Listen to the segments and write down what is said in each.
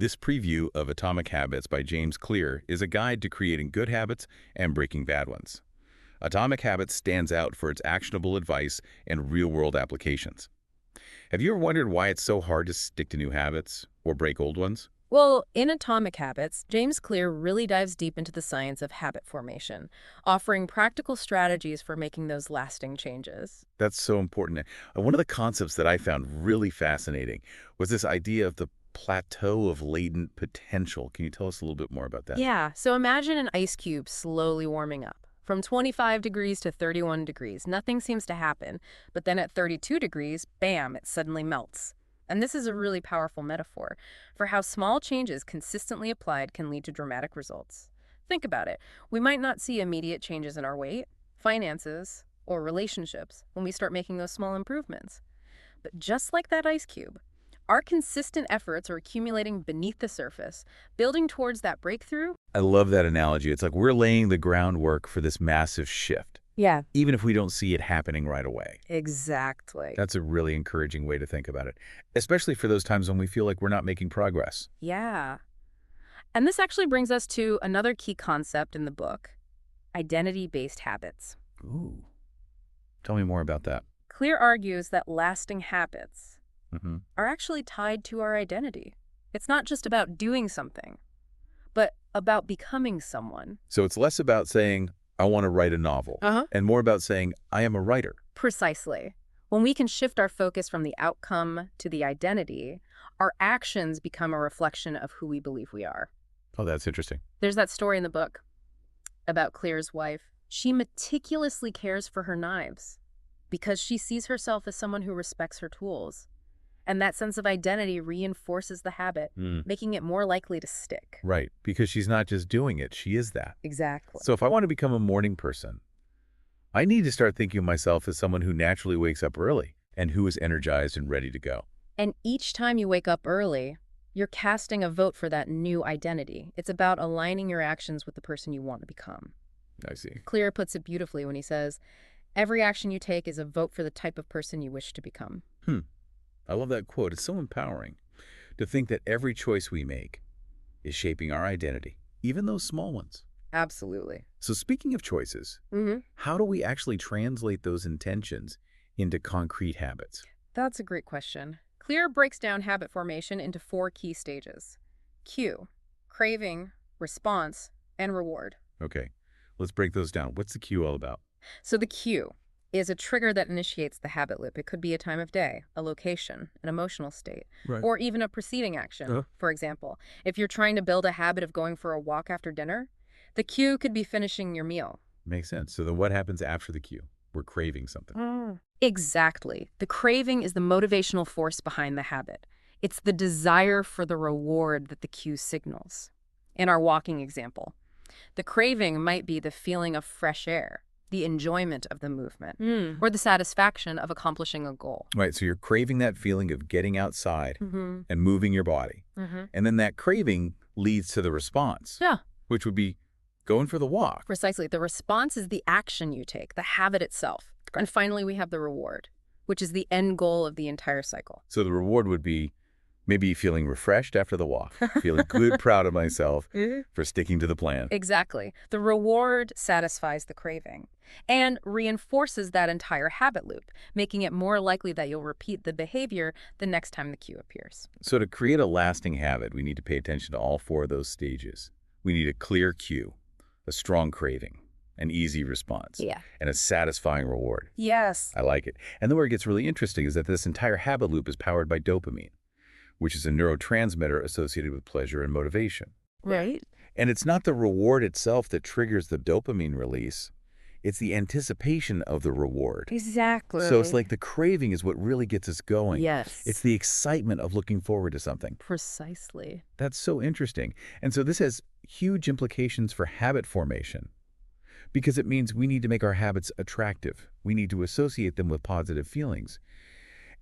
This preview of Atomic Habits by James Clear is a guide to creating good habits and breaking bad ones. Atomic Habits stands out for its actionable advice and real-world applications. Have you ever wondered why it's so hard to stick to new habits or break old ones? Well, in Atomic Habits, James Clear really dives deep into the science of habit formation, offering practical strategies for making those lasting changes. That's so important. One of the concepts that I found really fascinating was this idea of the plateau of latent potential. Can you tell us a little bit more about that? Yeah, so imagine an ice cube slowly warming up. From 25 degrees to 31 degrees, nothing seems to happen, but then at 32 degrees, bam, it suddenly melts. And this is a really powerful metaphor for how small changes consistently applied can lead to dramatic results. Think about it. We might not see immediate changes in our weight, finances, or relationships when we start making those small improvements. But just like that ice cube, our consistent efforts are accumulating beneath the surface, building towards that breakthrough. I love that analogy. It's like we're laying the groundwork for this massive shift, Yeah, even if we don't see it happening right away. exactly. That's a really encouraging way to think about it, especially for those times when we feel like we're not making progress. Yeah. And this actually brings us to another key concept in the book, identity-based habits. Ooh, tell me more about that. Clear argues that lasting habits hmm are actually tied to our identity. It's not just about doing something, but about becoming someone. So it's less about saying, I want to write a novel, Uh-huh. and more about saying, I am a writer. Precisely. When we can shift our focus from the outcome to the identity, our actions become a reflection of who we believe we are. Oh, that's interesting. There's that story in the book about Clear's wife. She meticulously cares for her knives because she sees herself as someone who respects her tools. And that sense of identity reinforces the habit, making it more likely to stick. Right, because she's not just doing it, she is that. Exactly. So if I want to become a morning person, I need to start thinking of myself as someone who naturally wakes up early and who is energized and ready to go. And each time you wake up early, you're casting a vote for that new identity. It's about aligning your actions with the person you want to become. I see. Clear puts it beautifully when he says, every action you take is a vote for the type of person you wish to become. I love that quote. It's so empowering to think that every choice we make is shaping our identity, even those small ones. Absolutely. So speaking of choices, how do we actually translate those intentions into concrete habits? That's a great question. Clear breaks down habit formation into 4 key stages: cue, craving, response, and reward. Okay, let's break those down. What's the cue all about? So the cue is a trigger that initiates the habit loop. It could be a time of day, a location, an emotional state, Right. or even a preceding action. Uh-huh. For example, if you're trying to build a habit of going for a walk after dinner, the cue could be finishing your meal. Makes sense. So then what happens after the cue? We're craving something. Exactly. The craving is the motivational force behind the habit. It's the desire for the reward that the cue signals. In our walking example, the craving might be the feeling of fresh air, the enjoyment of the movement, or the satisfaction of accomplishing a goal. Right, so you're craving that feeling of getting outside Mm-hmm. and moving your body. Mm-hmm. And then that craving leads to the response, Yeah, which would be going for the walk. precisely. The response is the action you take, the habit itself. And finally, we have the reward, which is the end goal of the entire cycle. So the reward would be maybe feeling refreshed after the walk, feeling good, proud of myself for sticking to the plan. Exactly. The reward satisfies the craving and reinforces that entire habit loop, making it more likely that you'll repeat the behavior the next time the cue appears. So to create a lasting habit, we need to pay attention to all 4 of those stages. We need a clear cue, a strong craving, an easy response, Yeah. and a satisfying reward. Yes. I like it. And then where it gets really interesting is that this entire habit loop is powered by dopamine, which is a neurotransmitter associated with pleasure and motivation. Right? And it's not the reward itself that triggers the dopamine release. It's the anticipation of the reward. Exactly. So it's like the craving is what really gets us going. Yes. It's the excitement of looking forward to something. Precisely. That's so interesting. And so this has huge implications for habit formation because it means we need to make our habits attractive. We need to associate them with positive feelings.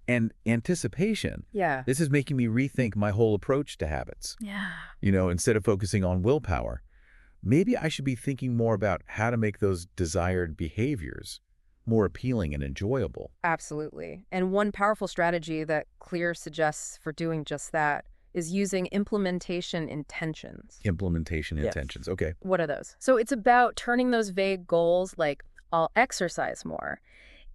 And anticipation, Yeah. this is making me rethink my whole approach to habits. Yeah. Instead of focusing on willpower, maybe I should be thinking more about how to make those desired behaviors more appealing and enjoyable. Absolutely. And one powerful strategy that Clear suggests for doing just that is using implementation intentions. Implementation Yes. intentions. Okay. What are those? So it's about turning those vague goals like, I'll exercise more,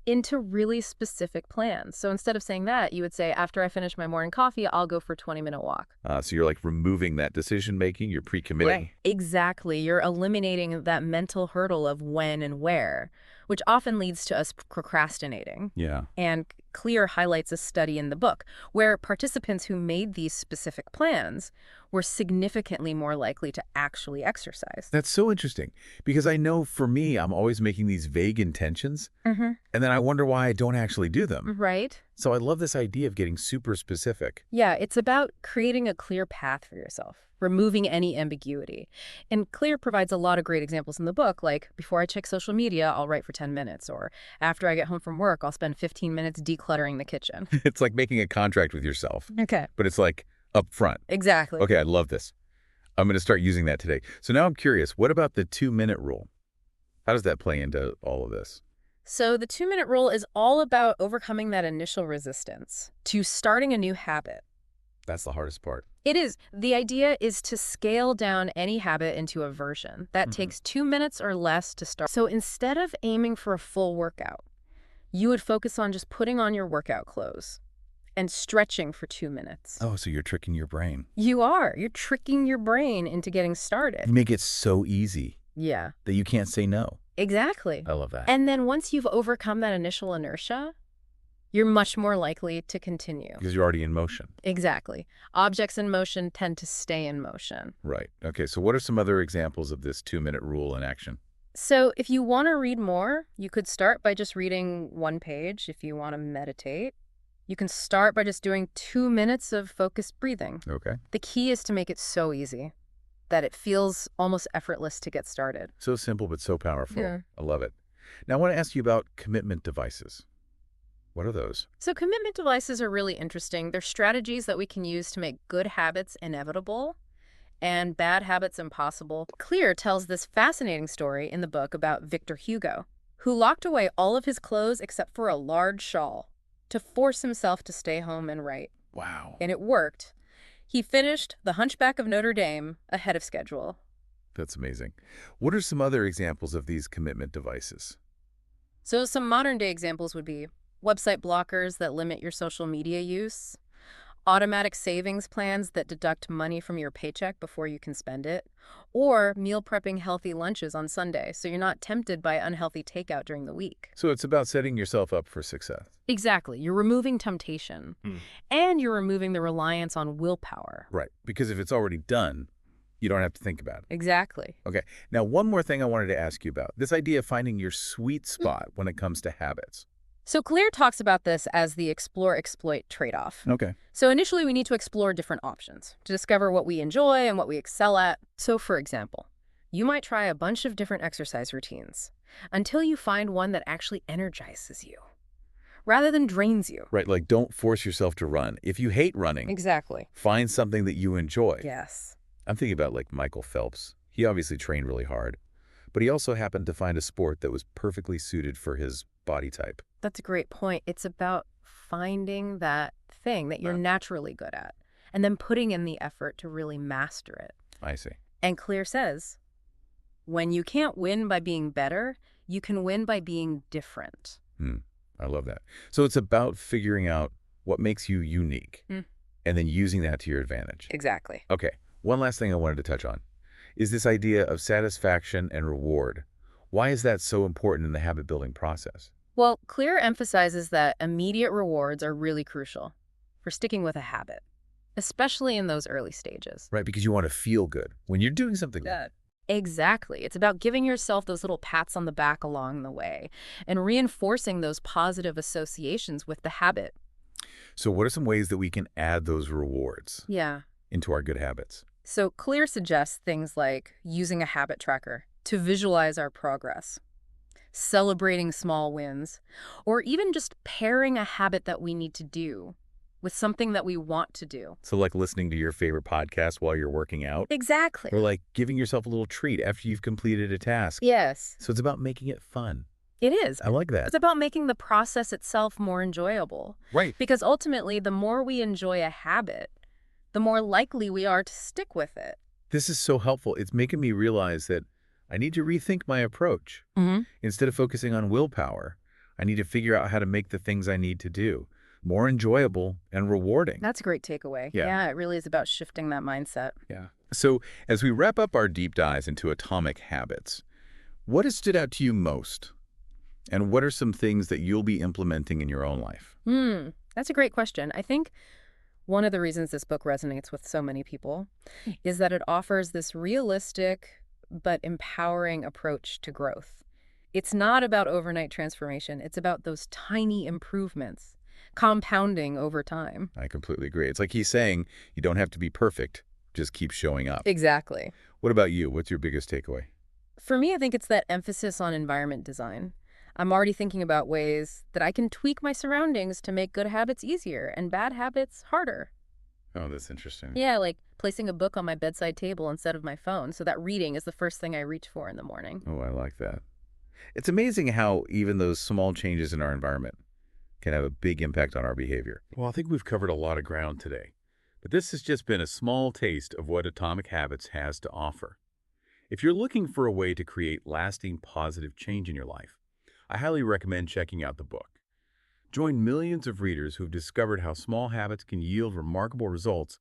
into really specific plans. So instead of saying that, you would say, after I finish my morning coffee, I'll go for a 20-minute walk. So you're like removing that decision-making, you're pre-committing. Exactly. You're eliminating that mental hurdle of when and where, which often leads to us procrastinating. Yeah. And Clear highlights a study in the book where participants who made these specific plans were significantly more likely to actually exercise. That's so interesting because I know for me, I'm always making these vague intentions Mm-hmm. and then I wonder why I don't actually do them. Right? So I love this idea of getting super specific. Yeah, it's about creating a clear path for yourself, removing any ambiguity. And Clear provides a lot of great examples in the book, like before I check social media, I'll write for 10 minutes, or after I get home from work, I'll spend 15 minutes decluttering the kitchen. It's like making a contract with yourself, Okay. but it's like up front. Exactly. Okay, I love this. I'm going to start using that today. So now I'm curious, what about the 2-minute rule? How does that play into all of this? So the 2-minute rule is all about overcoming that initial resistance to starting a new habit. That's the hardest part. It is. The idea is to scale down any habit into a version that takes 2 minutes or less to start. So instead of aiming for a full workout, you would focus on just putting on your workout clothes and stretching for 2 minutes. Oh, so you're tricking your brain. You are. You're tricking your brain into getting started. You make it so easy Yeah, that you can't say no. exactly. I love that. And then once you've overcome that initial inertia, you're much more likely to continue. Because you're already in motion. Exactly. Objects in motion tend to stay in motion. Right. Okay, so what are some other examples of this 2-minute rule in action? So if you want to read more, you could start by just reading one page. If you want to meditate, you can start by just doing 2 minutes of focused breathing. Okay. The key is to make it so easy that it feels almost effortless to get started. So simple, but so powerful. Yeah. I love it. Now, I want to ask you about commitment devices. What are those? So commitment devices are really interesting. They're strategies that we can use to make good habits inevitable and bad habits impossible. Clear tells this fascinating story in the book about Victor Hugo, who locked away all of his clothes except for a large shawl to force himself to stay home and write. Wow. And it worked. He finished The Hunchback of Notre Dame ahead of schedule. That's amazing. What are some other examples of these commitment devices? So some modern-day examples would be website blockers that limit your social media use, automatic savings plans that deduct money from your paycheck before you can spend it, or meal prepping healthy lunches on Sunday so you're not tempted by unhealthy takeout during the week. So it's about setting yourself up for success. Exactly. You're removing temptation, and you're removing the reliance on willpower. Right. Because if it's already done, you don't have to think about it. Exactly. Okay. Now, one more thing I wanted to ask you about. This idea of finding your sweet spot when it comes to habits. So Clear talks about this as the explore-exploit trade-off. Okay. So initially, we need to explore different options to discover what we enjoy and what we excel at. So for example, you might try a bunch of different exercise routines until you find one that actually energizes you rather than drains you. Right. Like, don't force yourself to run. If you hate running, Exactly. find something that you enjoy. Yes. I'm thinking about like Michael Phelps. He obviously trained really hard, but he also happened to find a sport that was perfectly suited for his body type. That's a great point. It's about finding that thing that you're naturally good at and then putting in the effort to really master it. I see. And Clear says, when you can't win by being better, you can win by being different. I love that. So it's about figuring out what makes you unique and then using that to your advantage. Exactly. Okay. One last thing I wanted to touch on is this idea of satisfaction and reward. Why is that so important in the habit building process? Well, Clear emphasizes that immediate rewards are really crucial for sticking with a habit, especially in those early stages. Right, because you want to feel good when you're doing something. Exactly. It's about giving yourself those little pats on the back along the way and reinforcing those positive associations with the habit. So what are some ways that we can add those rewards into our good habits? So Clear suggests things like using a habit tracker to visualize our progress, celebrating small wins, or even just pairing a habit that we need to do with something that we want to do. So like listening to your favorite podcast while you're working out? Exactly. Or like giving yourself a little treat after you've completed a task? Yes, So it's about making it fun. it is. I like that. It's about making the process itself more enjoyable. Right. Because ultimately, the more we enjoy a habit, the more likely we are to stick with it. This is so helpful. It's making me realize that I need to rethink my approach. Hmm. Instead of focusing on willpower, I need to figure out how to make the things I need to do more enjoyable and rewarding. That's a great takeaway. Yeah. Yeah, it really is about shifting that mindset. Yeah. So, as we wrap up our deep dives into atomic habits, what has stood out to you most? And what are some things that you'll be implementing in your own life? That's a great question. I think one of the reasons this book resonates with so many people is that it offers this realistic but empowering approach to growth. It's not about overnight transformation. It's about those tiny improvements compounding over time. I completely agree. It's like he's saying, you don't have to be perfect, just keep showing up. Exactly. What about you? What's your biggest takeaway? For me, I think it's that emphasis on environment design. I'm already thinking about ways that I can tweak my surroundings to make good habits easier and bad habits harder. Oh, that's interesting. Yeah, like placing a book on my bedside table instead of my phone so that reading is the first thing I reach for in the morning. Oh, I like that. It's amazing how even those small changes in our environment can have a big impact on our behavior. Well, I think we've covered a lot of ground today, but this has just been a small taste of what Atomic Habits has to offer. If you're looking for a way to create lasting positive change in your life, I highly recommend checking out the book. Join millions of readers who've discovered how small habits can yield remarkable results